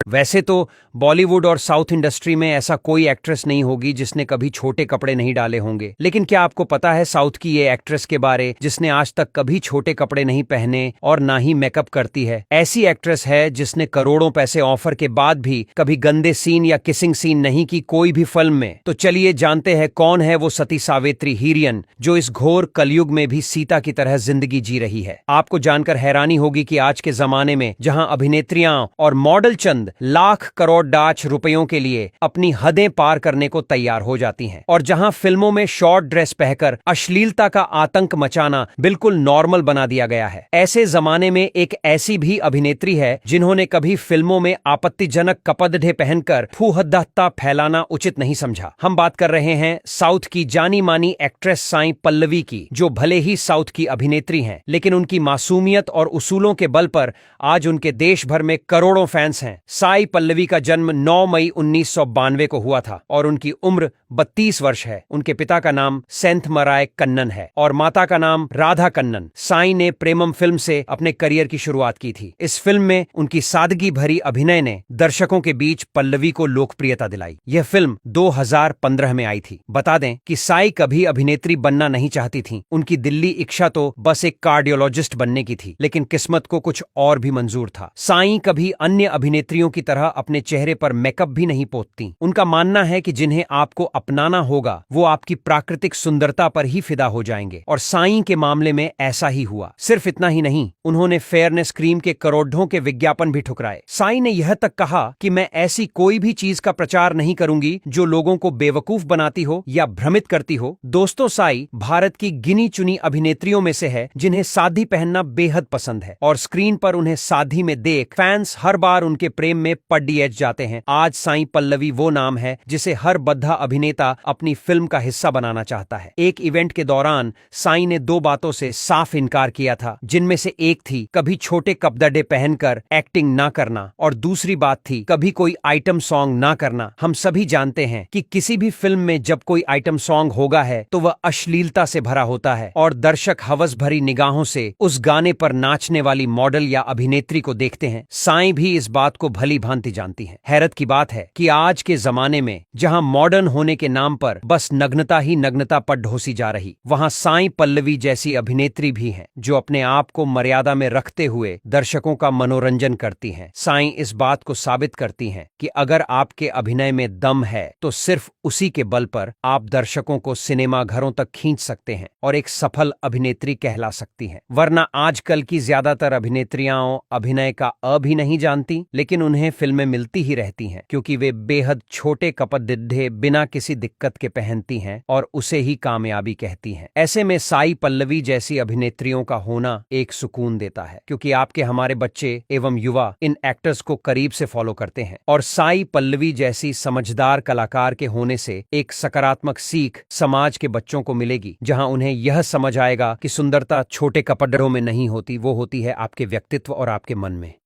वैसे तो बॉलीवुड और साउथ इंडस्ट्री में ऐसा कोई एक्ट्रेस नहीं होगी जिसने कभी छोटे कपड़े नहीं डाले होंगे। लेकिन क्या आपको पता है साउथ की ये एक्ट्रेस के बारे जिसने आज तक कभी छोटे कपड़े नहीं पहने और ना ही मेकअप करती है। ऐसी एक्ट्रेस है जिसने करोड़ों पैसे ऑफर के बाद भी कभी गंदे सीन या किसिंग सीन नहीं की कोई भी फिल्म में। तो चलिए जानते हैं कौन है वो सती सावित्री हीरियन जो इस घोर कलयुग में भी सीता की तरह जिंदगी जी रही है। आपको जानकर हैरानी होगी कि आज के जमाने में जहां अभिनेत्रियां और मॉडल चंद लाख करोड़ डाच रुपयों के लिए अपनी हदें पार करने को तैयार हो जाती हैं और जहां फिल्मों में शॉर्ट ड्रेस पहनकर अश्लीलता का आतंक मचाना बिल्कुल नॉर्मल बना दिया गया है। ऐसे जमाने में एक ऐसी भी अभिनेत्री है जिन्होंने कभी फिल्मों में आपत्तिजनक कपड़े पहनकर फूहद्दता फैलाना उचित नहीं समझा। हम बात कर रहे हैं साउथ की जानी मानी एक्ट्रेस साई पल्लवी की, जो भले ही साउथ की अभिनेत्री हैं लेकिन उनकी मासूमियत और उसूलों के बल पर आज उनके देश भर में करोड़ों फैंस हैं। साई पल्लवी का जन्म 9 मई 1992 को हुआ था और उनकी उम्र 32 वर्ष है। उनके पिता का नाम सेंथमराय कन्नन है और माता का नाम राधा कन्नन। साई ने प्रेमम फिल्म से अपने करियर की शुरुआत की थी। इस फिल्म में उनकी सादगी भरी अभिनय ने दर्शकों के बीच पल्लवी को लोकप्रियता दिलाई। यह फिल्म 2015 में आई थी। बता दें कि साई कभी अभिनेत्री बनना नहीं चाहती थी। उनकी दिल्ली इच्छा तो बस एक कार्डियोलॉजिस्ट बनने की थी, लेकिन किस्मत को कुछ और भी मंजूर था। साई कभी अन्य अभिनेत्रियों की तरह अपने चेहरे पर मेकअप भी नहीं पोतती। उनका मानना है कि जिन्हें आपको अपनाना होगा वो आपकी प्राकृतिक सुंदरता पर ही फिदा हो जाएंगे और साई के मामले में ऐसा ही हुआ। सिर्फ इतना ही नहीं, उन्होंने फेयरनेस क्रीम के करोड़ों के विज्ञापन भी ठुकराए। साई ने यह तक कहा कि मैं ऐसी कोई भी चीज का प्रचार नहीं करूंगी जो लोगों को बेवकूफ बनाती हो या भ्रमित करती हो। दोस्तों, साई भारत की गिनी चुनी अभिनेत्रियों में से है जिन्हें सादी पहनना बेहद पसंद है और स्क्रीन पर उन्हें सादी में देख फैंस हर बार उनके प्रेम में पड्डियज जाते हैं। आज साई पल्लवी वो नाम है जिसे हर बद्धा अभिनेता अपनी फिल्म का हिस्सा बनाना चाहता है। एक इवेंट के दौरान साई ने 2 बातों से साफ इनकार किया था, जिनमें से एक थी कभी छोटे कपड़े पहनकर एक्टिंग ना करना और दूसरी बात थी कभी कोई आइटम सॉन्ग ना करना। हम सभी जानते हैं कि किसी भी फिल्म में जब कोई आइटम सॉन्ग होगा है तो वह अश्लीलता से भरा होता है और दर्शक हवस भरी निगाहों से उस गाने पर नाचने वाली मॉडल या अभिनेत्री को देखते हैं। साई भी इस बात को भली भांति जानती है। हैरत की बात है कि आज के जमाने में जहां मॉडर्न होने के नाम पर बस नग्नता ही नग्नता पर ढोसी जा रही, वहां साई पल्लवी जैसी अभिनेत्री भी हैं जो अपने आप को मर्यादा में रखते हुए दर्शकों का मनोरंजन करती हैं। साई इस बात को साबित करती हैं कि अगर आपके अभिनय में दम है तो सिर्फ उसी के बल पर आप दर्शकों को सिनेमा घरों तक खींच सकते हैं और एक सफल अभिनेत्री कहला सकती हैं। वरना आजकल की ज्यादातर अभिनेत्रियां अभिनय का भी नहीं जानती, लेकिन उन्हें फिल्में मिलती ही रहती हैं क्योंकि वे बेहद छोटे कपड़े बिना किसी दिक्कत के पहनती हैं और उसे ही कामयाबी कहती हैं। ऐसे में साई पल्लवी जैसी अभिनेत्रियों का होना एक सुकून देता है क्योंकि आपके हमारे बच्चे एवं युवा इन एक्टर्स को करीब से फॉलो करते हैं और साई पल्लवी जैसी समझदार कलाकार के होने से एक सकारात्मक सीख समाज के बच्चों को मिलेगी, जहां उन्हें यह समझ आएगा कि सुंदरता छोटे कपड़ों में नहीं होती, वो होती है आपके व्यक्तित्व और आपके मन में।